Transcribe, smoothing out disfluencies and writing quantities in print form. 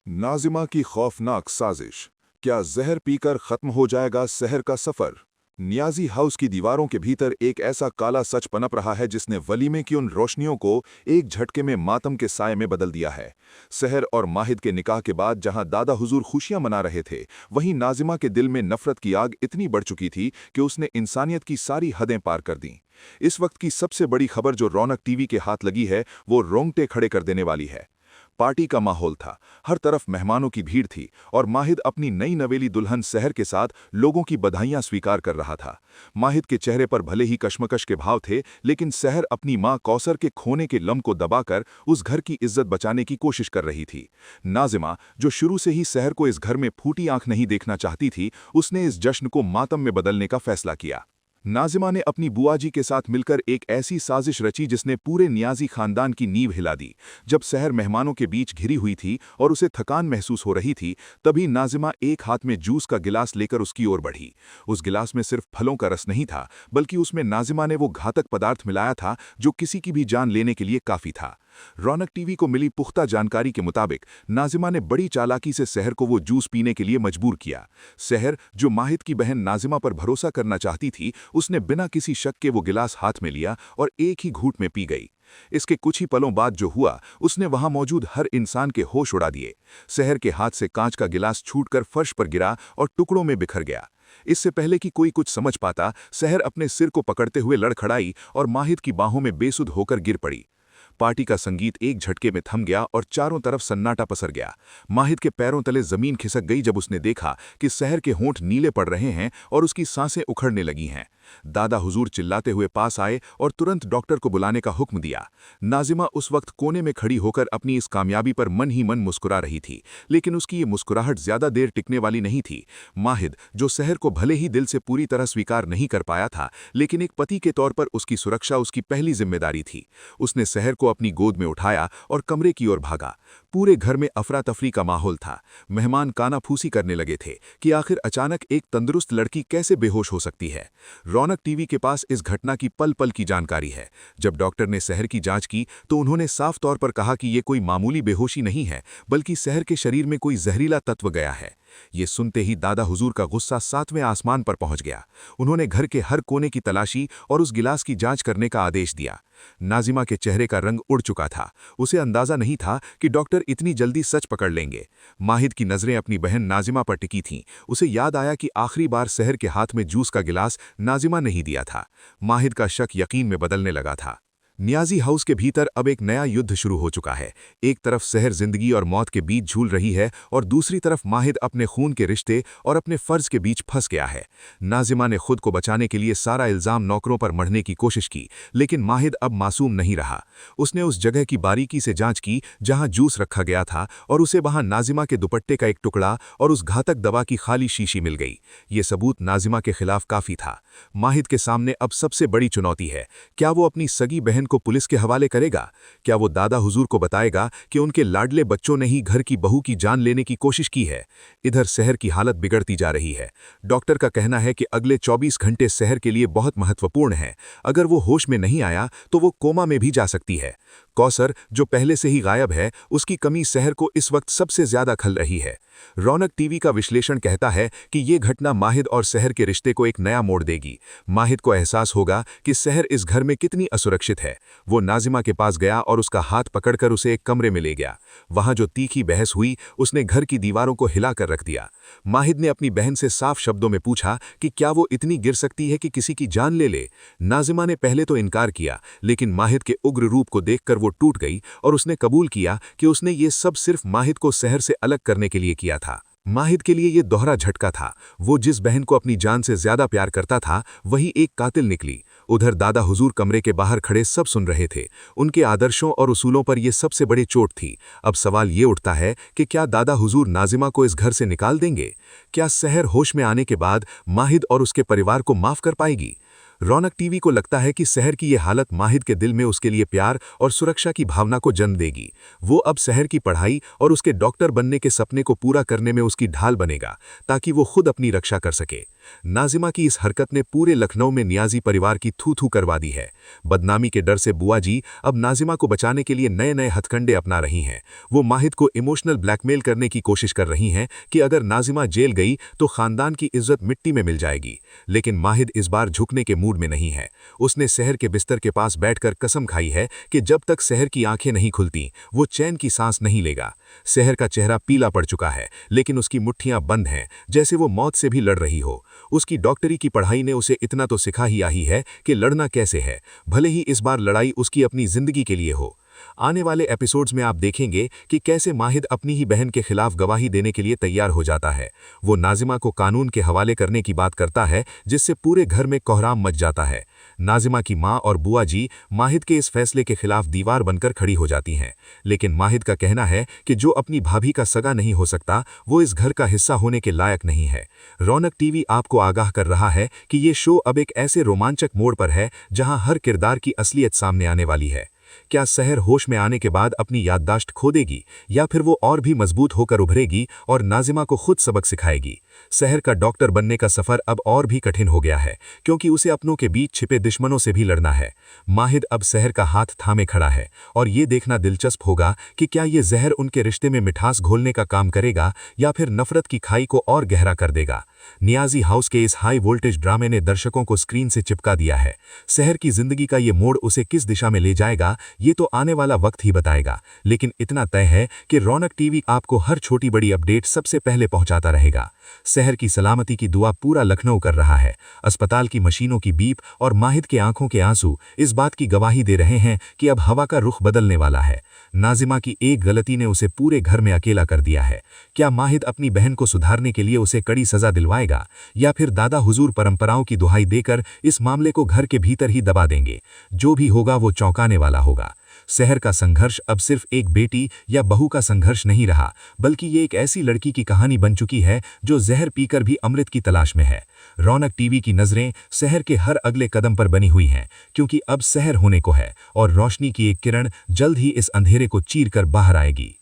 नाजिमा की खौफनाक साजिश। क्या जहर पीकर खत्म हो जाएगा शहर का सफर? नियाजी हाउस की दीवारों के भीतर एक ऐसा काला सच पनप रहा है जिसने वलीमे की उन रोशनियों को एक झटके में मातम के साये में बदल दिया है। सहर और माहिद के निकाह के बाद जहां दादा हुजूर खुशियां मना रहे थे, वहीं नाजिमा के दिल में नफरत की आग इतनी बढ़ चुकी थी कि उसने इंसानियत की सारी हदें पार कर दी। इस वक्त की सबसे बड़ी खबर जो रौनक टीवी के हाथ लगी है, वो रोंगटे खड़े कर देने वाली है। पार्टी का माहौल था, हर तरफ मेहमानों की भीड़ थी और माहिद अपनी नई नवेली दुल्हन सहर के साथ लोगों की बधाइयां स्वीकार कर रहा था। माहिद के चेहरे पर भले ही कश्मकश के भाव थे, लेकिन सहर अपनी मां कौसर के खोने के लम को दबाकर उस घर की इज्जत बचाने की कोशिश कर रही थी। नाजिमा, जो शुरू से ही सहर को इस घर में फूटी आंख नहीं देखना चाहती थी, उसने इस जश्न को मातम में बदलने का फैसला किया। नाजिमा ने अपनी बुआजी के साथ मिलकर एक ऐसी साजिश रची जिसने पूरे नियाजी खानदान की नींव हिला दी। जब सहर मेहमानों के बीच घिरी हुई थी और उसे थकान महसूस हो रही थी, तभी नाजिमा एक हाथ में जूस का गिलास लेकर उसकी ओर बढ़ी। उस गिलास में सिर्फ फलों का रस नहीं था, बल्कि उसमें नाजिमा ने वो घातक पदार्थ मिलाया था जो किसी की भी जान लेने के लिए काफी था। रौनक टीवी को मिली पुख्ता जानकारी के मुताबिक नाजिमा ने बड़ी चालाकी से सहर को वो जूस पीने के लिए मजबूर किया। सहर, जो माहिद की बहन नाजिमा पर भरोसा करना चाहती थी, उसने बिना किसी शक के वो गिलास हाथ में लिया और एक ही घूंट में पी गई। इसके कुछ ही पलों बाद जो हुआ, उसने वहां मौजूद हर इंसान के होश उड़ा दिए। सहर के हाथ से कांच का गिलास छूटकर फर्श पर गिरा और टुकड़ों में बिखर गया। इससे पहले कि कोई कुछ समझ पाता, सहर अपने सिर को पकड़ते हुए लड़खड़ाई और माहिद की बाहों में बेसुध होकर गिर पड़ी। पार्टी का संगीत एक झटके में थम गया और चारों तरफ सन्नाटा पसर गया। माहिद के पैरों तले जमीन खिसक गई जब उसने देखा कि सहर के होंठ नीले पड़ रहे हैं और उसकी सांसें उखड़ने लगी हैं। दादा हुजूर चिल्लाते हुए पास आए और तुरंत डॉक्टर को बुलाने का हुक्म दिया। नाजिमा उस वक्त कोने में खड़ी होकर अपनी इस कामयाबी पर मन ही मन मुस्कुरा रही थी, लेकिन उसकी ये मुस्कुराहट ज्यादा देर टिकने वाली नहीं थी। माहिद, जो सहर को भले ही दिल से पूरी तरह स्वीकार नहीं कर पाया था, लेकिन एक पति के तौर पर उसकी सुरक्षा उसकी पहली जिम्मेदारी थी। उसने सहर को अपनी गोद में उठाया और कमरे की ओर भागा। पूरे घर में अफरा तफरी का माहौल था। मेहमान कानाफूसी करने लगे थे कि आखिर अचानक एक तंदुरुस्त लड़की कैसे बेहोश हो सकती है। रौनक टीवी के पास इस घटना की पल पल की जानकारी है। जब डॉक्टर ने सहर की जांच की तो उन्होंने साफ तौर पर कहा कि ये कोई मामूली बेहोशी नहीं है, बल्कि सहर के शरीर में कोई जहरीला तत्व गया है। ये सुनते ही दादा हुजूर का गुस्सा 7वें आसमान पर पहुंच गया। उन्होंने घर के हर कोने की तलाशी और उस गिलास की जांच करने का आदेश दिया। नाजिमा के चेहरे का रंग उड़ चुका था। उसे अंदाजा नहीं था कि डॉक्टर इतनी जल्दी सच पकड़ लेंगे। माहिद की नजरें अपनी बहन नाजिमा पर टिकी थीं। उसे याद आया कि आखिरी बार सहर के हाथ में जूस का गिलास नाजिमा ने ही दिया था। माहिद का शक यकीन में बदलने लगा था। नियाजी हाउस के भीतर अब एक नया युद्ध शुरू हो चुका है। एक तरफ सहर जिंदगी और मौत के बीच झूल रही है और दूसरी तरफ माहिद अपने खून के रिश्ते और अपने फर्ज के बीच फंस गया है। नाजिमा ने खुद को बचाने के लिए सारा इल्जाम नौकरों पर मढ़ने की कोशिश की, लेकिन माहिद अब मासूम नहीं रहा। उसने उस जगह की बारीकी से जांच की जहां जूस रखा गया था और उसे वहां नाजिमा के दुपट्टे का एक टुकड़ा और उस घातक दवा की खाली शीशी मिल गई। ये सबूत नाजिमा के खिलाफ काफी था। माहिद के सामने अब सबसे बड़ी चुनौती है, क्या वो अपनी सगी बहन को पुलिस के हवाले करेगा? क्या वो दादा हुजूर को बताएगा कि उनके लाडले बच्चों ने ही घर की बहू की जान लेने की कोशिश की है? इधर सहर की हालत बिगड़ती जा रही है। डॉक्टर का कहना है कि अगले 24 घंटे सहर के लिए बहुत महत्वपूर्ण है। अगर वो होश में नहीं आया तो वो कोमा में भी जा सकती है। कौसर, जो पहले से ही गायब है, उसकी कमी सहर को इस वक्त सबसे ज्यादा खल रही है। रौनक टीवी का विश्लेषण कहता है कि ये घटना माहिद और सहर के रिश्ते को एक नया मोड़ देगी। माहिद को एहसास होगा कि सहर इस घर में कितनी असुरक्षित है। वो नाजिमा के पास गया और उसका हाथ पकड़कर उसे एक कमरे में ले गया। वहां जो तीखी बहस हुई, उसने घर की दीवारों को हिलाकर रख दिया। माहिद ने अपनी बहन से साफ शब्दों में पूछा कि क्या वो इतनी गिर सकती है कि किसी की जान ले ले। नाजिमा ने पहले तो इनकार किया, लेकिन माहिद के उग्र रूप को देखकर वो टूट गई और उसने कबूल किया कि उसने ये सब सिर्फ माहिद को सहर से अलग करने के लिए किया था। माहिद के लिए ये दोहरा झटका था। वो जिस बहन को अपनी जान से ज्यादा प्यार करता था, वही एक कातिल निकली। उधर दादा हुजूर कमरे के बाहर खड़े सब सुन रहे थे। उनके आदर्शों और उसूलों पर यह सबसे बड़ी चोट थी। अब सवाल ये उठता है कि क्या दादा हुजूर नाजिमा को इस घर से निकाल देंगे? क्या सहर होश में आने के बाद माहिद और उसके परिवार को माफ कर पाएगी? रौनक टीवी को लगता है कि सहर की यह हालत माहिद के दिल में उसके लिए प्यार और सुरक्षा की भावना को जन्म देगी। वो अब सहर की पढ़ाई और उसके डॉक्टर बनने के सपने को पूरा करने में उसकी ढाल बनेगा, ताकि वो खुद अपनी रक्षा कर सके। नाजिमा की इस हरकत ने पूरे लखनऊ में नियाजी परिवार की थू-थू करवा दी है। बदनामी के डर से बुआ जी अब नाजिमा को बचाने के लिए नए-नए हथकंडे अपना रही हैं। वो माहिद को इमोशनल ब्लैकमेल करने की कोशिश कर रही हैं कि अगर नाजिमा जेल गई तो खानदान की इज्जत मिट्टी में मिल जाएगी। लेकिन माहिद इस बार झुकने के मूड में नहीं है। उसने सहर के बिस्तर के पास बैठकर कसम खाई है कि जब तक सहर की आंखें नहीं खुलती वो चैन की सांस नहीं लेगा। सहर का चेहरा पीला पड़ चुका है, लेकिन उसकी मुट्ठियां बंद हैं, जैसे वो मौत से भी लड़ रही हो। उसकी डॉक्टरी की पढ़ाई ने उसे इतना तो सिखा ही आई है कि लड़ना कैसे है, भले ही इस बार लड़ाई उसकी अपनी जिंदगी के लिए हो। आने वाले एपिसोड्स में आप देखेंगे कि कैसे माहिद अपनी ही बहन के खिलाफ गवाही देने के लिए तैयार हो जाता है। वो नाजिमा को कानून के हवाले करने की बात करता है, जिससे पूरे घर में कोहराम मच जाता है। नाजिमा की मां और बुआ जी माहिद के इस फैसले के खिलाफ दीवार बनकर खड़ी हो जाती हैं। लेकिन माहिद का कहना है कि जो अपनी भाभी का सगा नहीं हो सकता वो इस घर का हिस्सा होने के लायक नहीं है। रौनक टीवी आपको आगाह कर रहा है कि ये शो अब एक ऐसे रोमांचक मोड़ पर है जहां हर किरदार की असलियत सामने आने वाली है। क्या सहर होश में आने के बाद अपनी याददाश्त खो देगी, या फिर वो और भी मजबूत होकर उभरेगी और नाजिमा को खुद सबक सिखाएगी? सहर का डॉक्टर बनने का सफर अब और भी कठिन हो गया है, क्योंकि उसे अपनों के बीच छिपे दुश्मनों से भी लड़ना है। माहिद अब सहर का हाथ थामे खड़ा है, और ये देखना दिलचस्प होगा कि क्या ये जहर उनके रिश्ते में मिठास घोलने का काम करेगा या फिर नफरत की खाई को और गहरा कर देगा। नियाजी हाउस के इस हाई वोल्टेज ड्रामे ने दर्शकों को स्क्रीन से चिपका दिया है। सहर की जिंदगी का ये मोड़ उसे किस दिशा में ले जाएगा, ये तो आने वाला वक्त ही बताएगा। लेकिन इतना तय है कि रौनक टीवी आपको हर छोटी बड़ी अपडेट सबसे पहले पहुंचाता रहेगा। सहर की सलामती की दुआ पूरा लखनऊ कर रहा है। अस्पताल की मशीनों की बीप और माहिद के आंखों के आंसू इस बात की गवाही दे रहे हैं कि अब हवा का रुख बदलने वाला है। नाजिमा की एक गलती ने उसे पूरे घर में अकेला कर दिया है। क्या माहिद अपनी बहन को सुधारने के लिए उसे कड़ी सजा दिलवाएगा, या फिर दादा हुजूर परंपराओं की दुहाई देकर इस मामले को घर के भीतर ही दबा देंगे? जो भी होगा वो चौंकाने वाला होगा। सहर का संघर्ष अब सिर्फ एक बेटी या बहू का संघर्ष नहीं रहा, बल्कि ये एक ऐसी लड़की की कहानी बन चुकी है जो जहर पीकर भी अमृत की तलाश में है। रौनक टीवी की नजरें सहर के हर अगले कदम पर बनी हुई हैं, क्योंकि अब सहर होने को है और रोशनी की एक किरण जल्द ही इस अंधेरे को चीर कर बाहर आएगी।